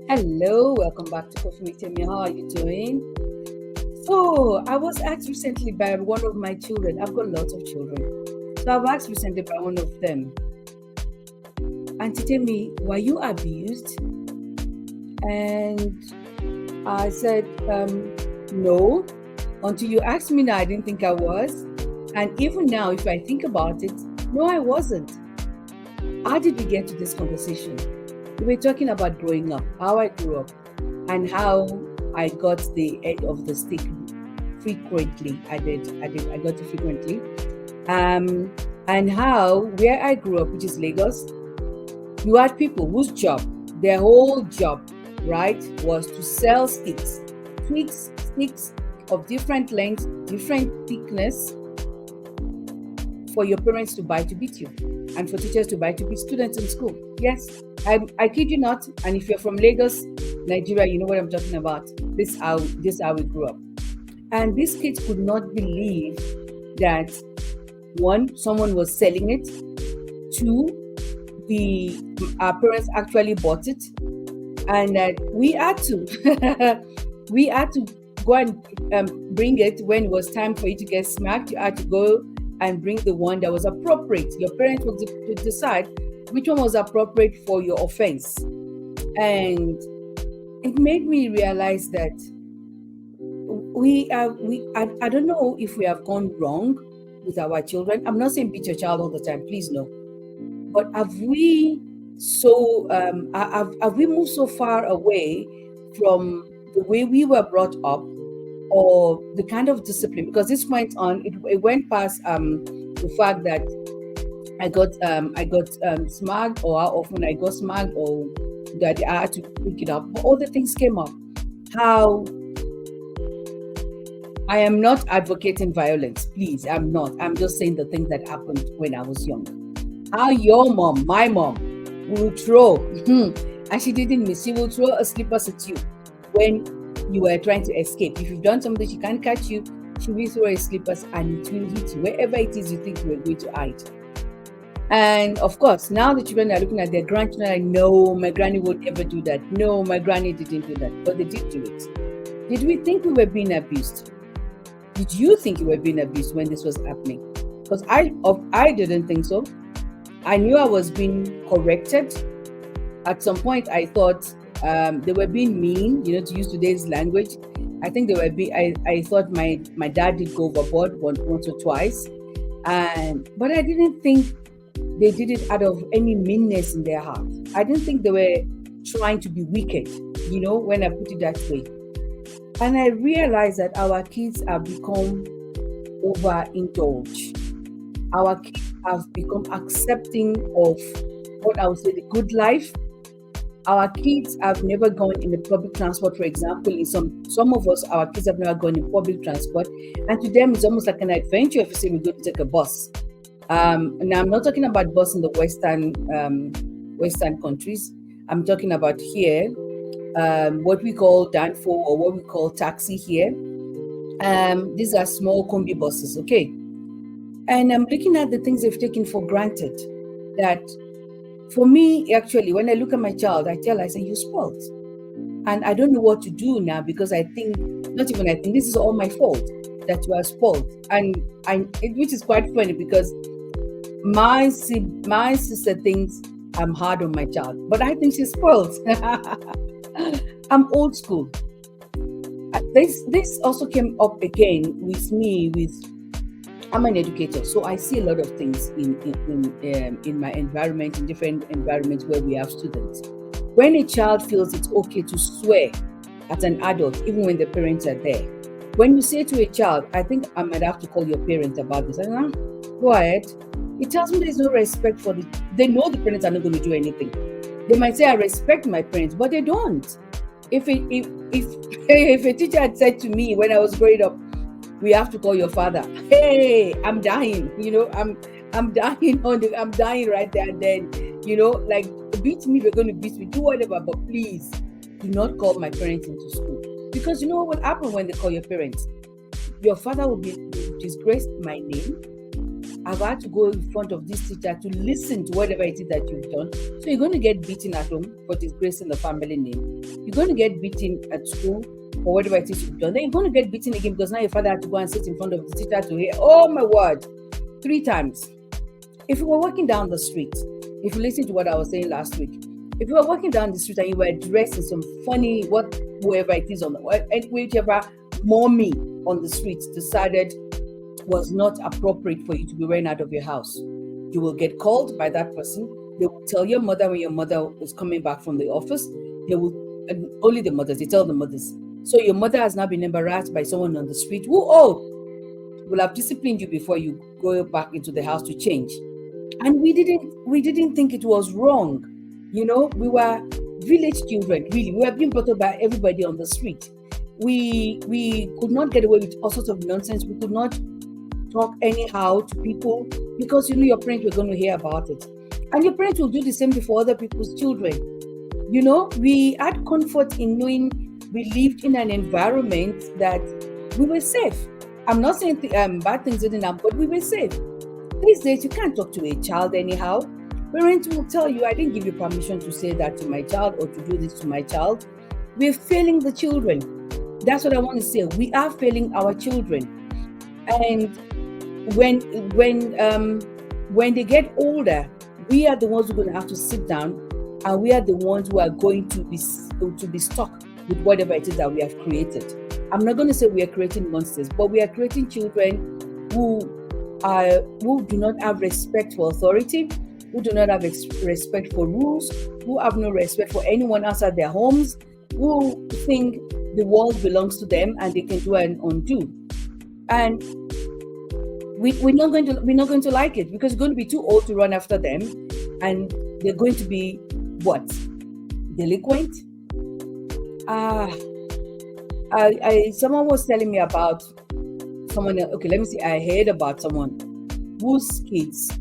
Hello, welcome back to Coffee with Temi. How are you doing? So, I was asked recently by one of my children. I've got lots of children. So, I've asked recently by one of them, Auntie Temi, were you abused? And I said, no. Until you asked me now, I didn't think I was. And even now, if I think about it, no, I wasn't. How did we get to this conversation? We were talking about growing up, how I grew up, and how I got the end of the stick frequently. I got it frequently. And how where I grew up, which is Lagos, you had people whose job, their whole job, right, was to sell sticks, sticks of different lengths, different thickness, for your parents to buy to beat you, and for teachers to buy to beat students in school. Yes, I kid you not. And if you're from Lagos, Nigeria, you know what I'm talking about. This how we grew up. And these kids could not believe that, one, someone was selling it. Two, our parents actually bought it, and that we had to go and bring it when it was time for you to get smacked. You had to go and bring the one that was appropriate. Your parents would decide which one was appropriate for your offense. And it made me realize that I don't know if we have gone wrong with our children. I'm not saying beat your child all the time, please no. But have we moved so far away from the way we were brought up, or the kind of discipline? Because this went on, it went past the fact that I got smacked, or how often I got smacked, or that I had to pick it up. But all the things came up. How I am not advocating violence, please. I'm not. I'm just saying the things that happened when I was young. How your mom, my mom, will throw, and she didn't miss. She will throw a slippers at you when you were trying to escape. If you've done something, she can't catch you. She will throw her slippers and it will hit you wherever it is you think you are going to hide. And of course, now the children are looking at their grandchildren like, no, my granny would never do that. No, my granny didn't do that. But they did do it. Did we think we were being abused? Did you think you were being abused when this was happening? Because I didn't think so. I knew I was being corrected. At some point, I thought they were being mean, to use today's language. I think they were I thought my dad did go overboard once or twice. But I didn't think they did it out of any meanness in their heart. I didn't think they were trying to be wicked, when I put it that way. And I realized that our kids have become overindulged. Our kids have become accepting of what I would say the good life. Our kids have never gone in the public transport, for example. In some of us, our kids have never gone in public transport. And to them, it's almost like an adventure if you say we're going to take a bus. And I'm not talking about bus in the Western countries. I'm talking about here, what we call Danfo, or what we call taxi here. These are small combi buses, okay? And I'm looking at the things they've taken for granted. That for me, actually, when I look at my child, I say, you're spoiled. And I don't know what to do now, because this is all my fault that you are spoiled. And which is quite funny, because my sister thinks I'm hard on my child, but I think she's spoiled. I'm old school. This also came up again with me. I'm an educator, so I see a lot of things in my environment, in different environments where we have students. When a child feels it's okay to swear at an adult, even when the parents are there, when you say to a child, I think I might have to call your parent about this. Go ahead. It tells me there's no respect for they know the parents are not going to do anything. They might say, I respect my parents, but they don't. If a teacher had said to me when I was growing up, we have to call your father. Hey, I'm dying. I'm dying I'm dying right there and then. Like, beat me, we're going to beat me, do whatever, but please do not call my parents into school. Because you know what will happen when they call your parents? Your father will disgrace my name, I've had to go in front of this teacher to listen to whatever it is that you've done. So you're going to get beaten at home for disgracing the family name. You're going to get beaten at school for whatever it is you've done. Then you're going to get beaten again because now your father had to go and sit in front of the teacher to hear, oh my word, 3 times. If you were walking down the street, if you listen to what I was saying last week, if you were walking down the street and you were dressed in some funny, whoever it is on the, whichever mommy on the street decided was not appropriate for you to be wearing out of your house, you will get called by that person. They will tell your mother when your mother is coming back from the office. They will, only the mothers, they tell the mothers. So your mother has now been embarrassed by someone on the street who, will have disciplined you before you go back into the house to change. And we didn't think it was wrong. You know, we were village children, really. We were being brought up by everybody on the street. We could not get away with all sorts of nonsense. We could not talk anyhow to people because, you know, your parents were going to hear about it. And your parents will do the same thing for other people's children. You know, we had comfort in knowing we lived in an environment that we were safe. I'm not saying bad things didn't happen, but we were safe. These days, you can't talk to a child anyhow. Parents will tell you, I didn't give you permission to say that to my child or to do this to my child. We're failing the children. That's what I want to say. We are failing our children. And when they get older, we are the ones who are going to have to sit down, and we are the ones who are going to be stuck with whatever it is that we have created. I'm not going to say we are creating monsters, but we are creating children who do not have respect for authority, who do not have respect for rules, who have no respect for anyone outside their homes, who think the world belongs to them and they can do and undo. And we're not going to like it because it's going to be too old to run after them, and they're going to be what? Delinquent? Someone was telling me about someone. Okay, let me see. I heard about someone whose kids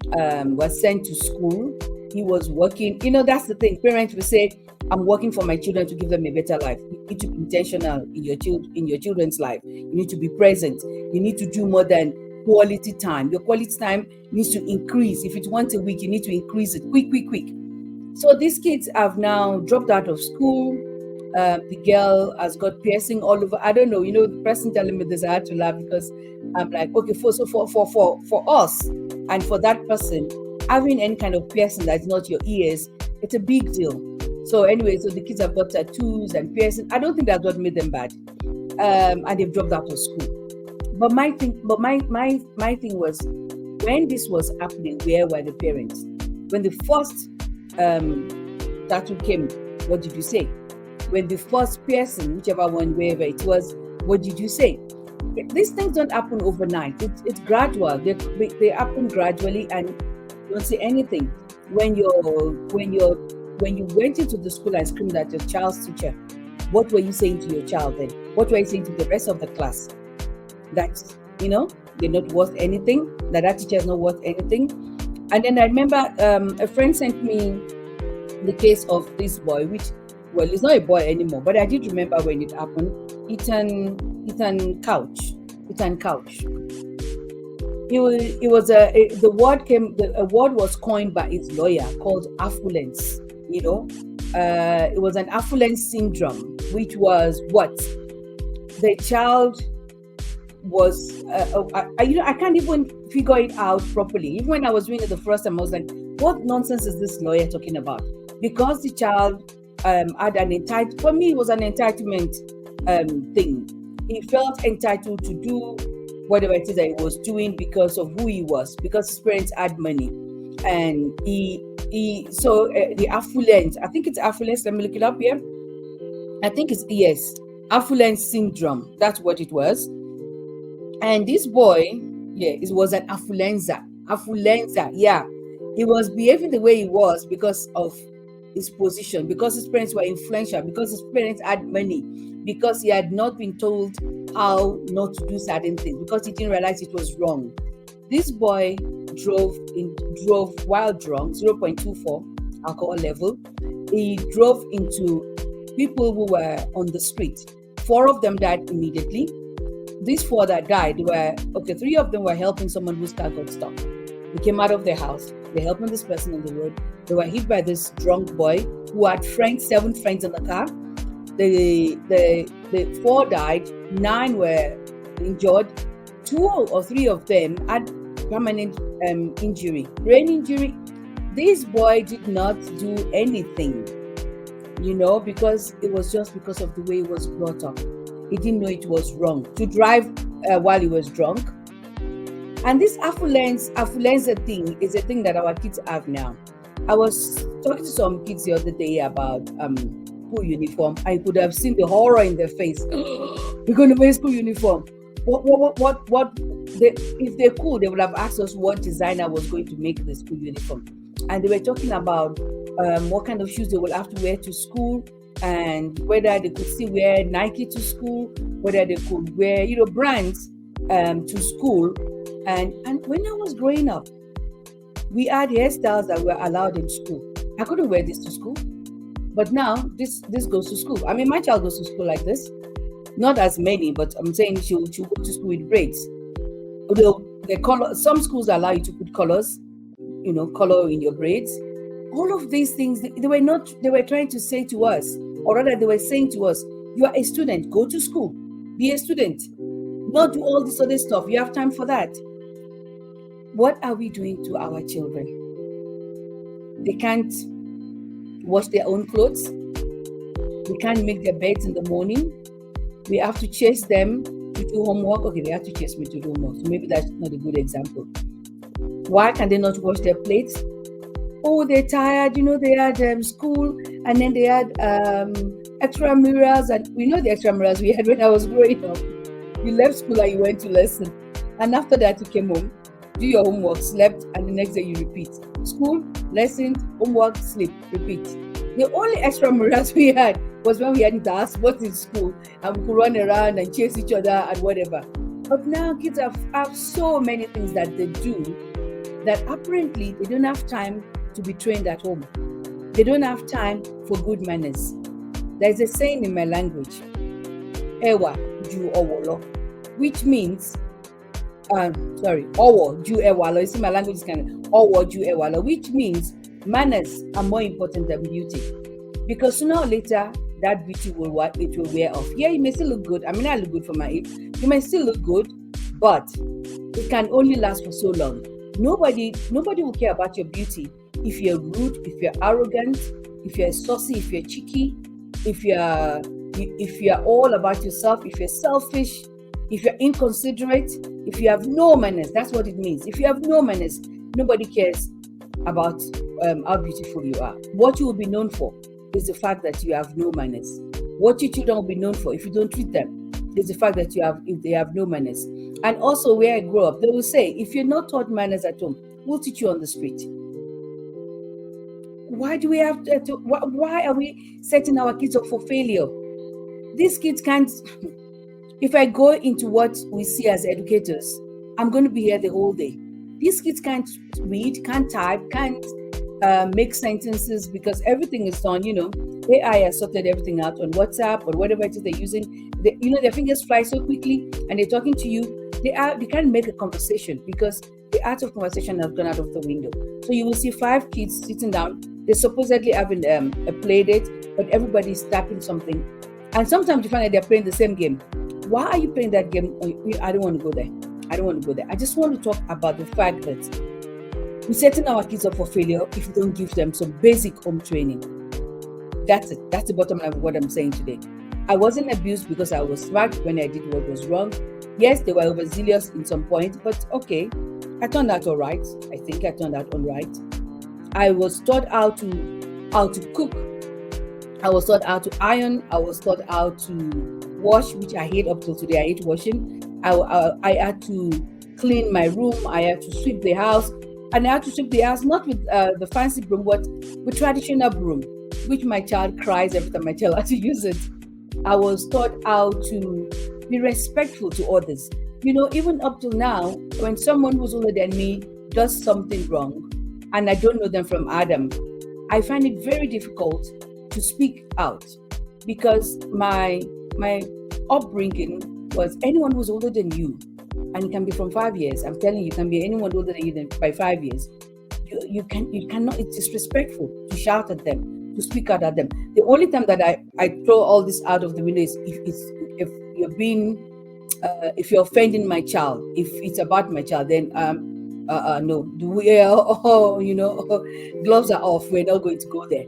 was sent to school. He was working. You know, that's the thing. Parents will say, I'm working for my children to give them a better life. You need to be intentional in your children's life. You need to be present. You need to do more than quality time. Your quality time needs to increase. If it's once a week, you need to increase it quick. So these kids have now dropped out of school. The girl has got piercing all over. I don't know. You know, the person telling me this, I had to laugh because I'm like, okay, for us and for that person, having any kind of piercing that's not your ears, it's a big deal. So anyway, so the kids have got tattoos and piercing. I don't think that's what made them bad, and they've dropped out of school. But my thing was, when this was happening, where were the parents? When the first tattoo came, what did you say? When the first piercing, whichever one, wherever it was, what did you say? These things don't happen overnight. It's gradual. They happen gradually, and you don't say anything. When you went into the school and screamed at your child's teacher, what were you saying to your child then? What were you saying to the rest of the class? That, you know, they're not worth anything, that teacher is not worth anything. And then I remember a friend sent me the case of this boy, which, well, he's not a boy anymore, but I did remember when it happened. Ethan Couch. It was a word was coined by his lawyer called affluence. You know, it was an affluence syndrome, which was what the child was. I can't even figure it out properly. Even when I was doing it the first time, I was like, "What nonsense is this lawyer talking about?" Because the child had an entitlement. For me, it was an entitlement thing. He felt entitled to do whatever it is that he was doing because of who he was, because his parents had money, and the affluence. I think it's affluence. Let me look it up here. I think it's affluence syndrome. That's what it was. And this boy, it was an affluenza. Yeah, he was behaving the way he was because of his position, because his parents were influential, because his parents had money, because he had not been told how not to do certain things, because he didn't realize it was wrong. This boy drove while drunk, 0.24 alcohol level. He drove into people who were on the street. 4 of them died immediately. these four that died, they were okay. Three of them were helping someone whose car got stuck. They came out of their house. They're helping this person on the road. They were hit by this drunk boy who had friends, 7 friends in the car. The 4 died. 9 were injured. 2 or 3 of them had permanent injury, brain injury. This boy did not do anything, because it was just because of the way he was brought up. He didn't know it was wrong to drive while he was drunk. And this affluenza thing is a thing that our kids have now. I was talking to some kids the other day about school uniform. I could have seen the horror in their face. We're going to wear school uniform. If they could, they would have asked us what designer was going to make the school uniform. And they were talking about what kind of shoes they will have to wear to school, and whether they could still wear Nike to school, whether they could wear, brands to school. And when I was growing up, we had hairstyles that were allowed in school. I couldn't wear this to school. But now this goes to school. I mean, my child goes to school like this. Not as many, but I'm saying she'll go to school with braids. Although some schools allow you to put colors, color in your braids. All of these things, they were trying to say to us, or rather they were saying to us, you are a student, go to school, be a student, not do all this other stuff. You have time for that. What are we doing to our children? They can't wash their own clothes. They can't make their beds in the morning. We have to chase them to do homework. Okay, they have to chase me to do homework. So maybe that's not a good example. Why can they not wash their plates? Oh, they're tired. They had school, and then they had extramurals, and we know the extramurals we had when I was growing up. You left school and you went to lesson, and after that you came home, do your homework, slept, and the next day you repeat. School, lesson, homework, sleep, repeat. The only extramurals we had was when we had our sports in school, and we could run around and chase each other and whatever. But now kids have so many things that they do that apparently they don't have time to be trained at home. They don't have time for good manners. There's a saying in my language, Ewa Ju Owolo, which means, Owo Ju Ewalo. You see, my language is kind of Owo Ju Ewalo, which means manners are more important than beauty. Because sooner or later, that beauty will wear off. Yeah, you may still look good. I mean, I look good for my age. You may still look good, but it can only last for so long. Nobody will care about your beauty if you're rude, if you're arrogant, if you're saucy, if you're cheeky, if you're all about yourself, if you're selfish, if you're inconsiderate, if you have no manners. That's what it means. If you have no manners, nobody cares about how beautiful you are. What you will be known for is the fact that you have no manners. What your children will be known for, if you don't treat them, is the fact that if they have no manners. And also, where I grew up, they will say, if you're not taught manners at home, we'll teach you on the street. Why do we have to? Why are we setting our kids up for failure? These kids can't. If I go into what we see as educators, I'm going to be here the whole day. These kids can't read, can't type, can't make sentences because everything is done. AI has sorted everything out on WhatsApp or whatever it is they're using. Their fingers fly so quickly, and they're talking to you. They can't make a conversation because the art of conversation has gone out of the window. So you will see 5 kids sitting down. They're supposedly having a play date, but everybody's tapping something. And sometimes you find that they're playing the same game. Why are you playing that game? I don't want to go there. I just want to talk about the fact that we're setting our kids up for failure if we don't give them some basic home training. That's it. That's the bottom line of what I'm saying today. I wasn't abused because I was smart when I did what was wrong. Yes, they were overzealous in some point, but okay. I turned out all right. I think I turned out all right. I was taught how to cook. I was taught how to iron. I was taught how to wash, which I hate up till today. I hate washing. I had to clean my room. I had to sweep the house. And I had to sweep the house not with the fancy broom, but with traditional broom, which my child cries every time I tell her to use it. I was taught how to be respectful to others. Even up till now, when someone who's older than me does something wrong, and I don't know them from Adam, I find it very difficult to speak out because my upbringing was anyone who's older than you, and it can be from 5 years. I'm telling you, it can be anyone older than you by 5 years. You cannot. It's disrespectful to shout at them, to speak out at them. The only time that I throw all this out of the window is if you're being if you're offending my child. If it's about my child, then no, gloves are off. We're not going to go there.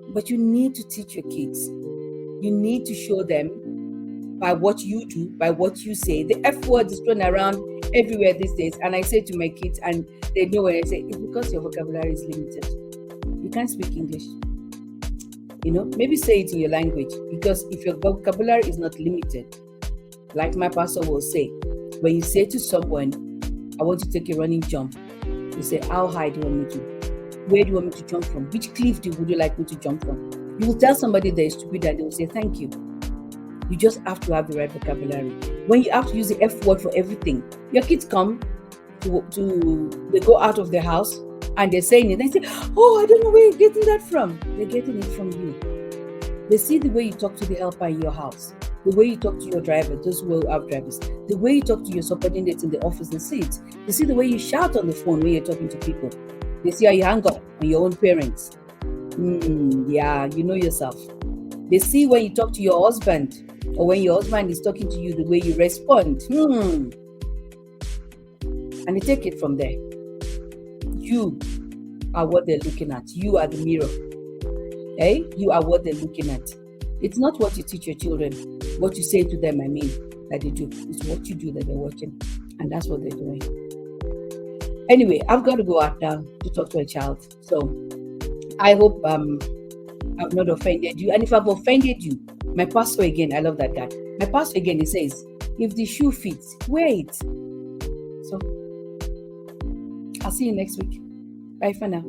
But you need to teach your kids. You need to show them by what you do, by what you say. The F word is thrown around everywhere these days. And I say to my kids, and they know when I say, it's because your vocabulary is limited. You can't speak English. Maybe say it in your language. Because if your vocabulary is not limited, like my pastor will say, when you say to someone, I want to take a running jump, you say, how high do you want me to? Where do you want me to jump from? Which cliff would you like me to jump from? You will tell somebody they're stupid and they will say, thank you. You just have to have the right vocabulary. When you have to use the F word for everything, your kids come they go out of their house and they're saying it. They say, oh, I don't know where you're getting that from. They're getting it from you. They see the way you talk to the helper in your house, the way you talk to your driver, those who have drivers, the way you talk to your subordinates in the office and seats. They see the way you shout on the phone when you're talking to people. They see how you hang up on your own parents. Yeah, you know yourself. They see when you talk to your husband, or when your husband is talking to you, the way you respond. And they take it from there. You are what they're looking at. You are the mirror. You are what they're looking at. It's not what you teach your children, what you say to them, that they do. It's what you do that they're watching. And that's what they're doing. Anyway, I've got to go out now to talk to a child. So I hope I've not offended you. And if I've offended you, my pastor again, I love that guy. My pastor again, he says, if the shoe fits, wear it. So I'll see you next week. Bye for now.